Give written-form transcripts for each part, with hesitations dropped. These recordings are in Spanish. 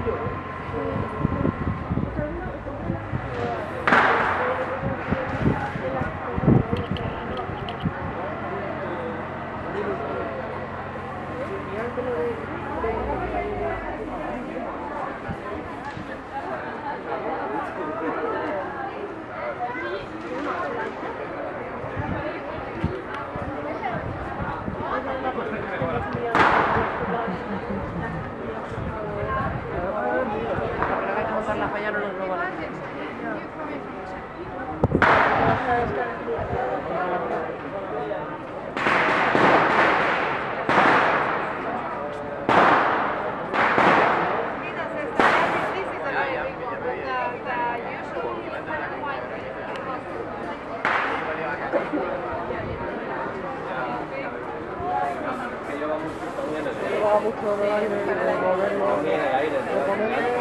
La falla no nos lo van a hacer. Mucho de aire, de moverlo, de ponerlo.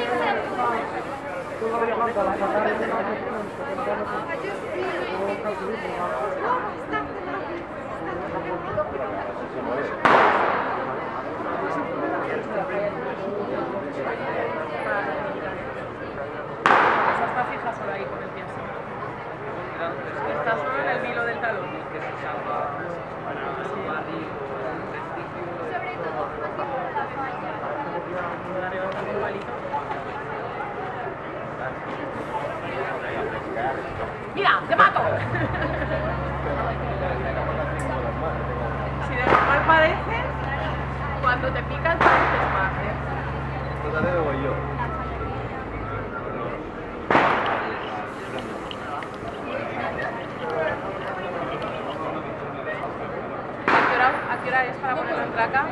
Está fija solo ahí con el pie. Está solo en el hilo del talón. ¡Mira, te mato! Si de normal parece, cuando te pican pareces más, ¿eh? Esta tarde me voy yo. ¿A qué hora es para ponerlo en traca?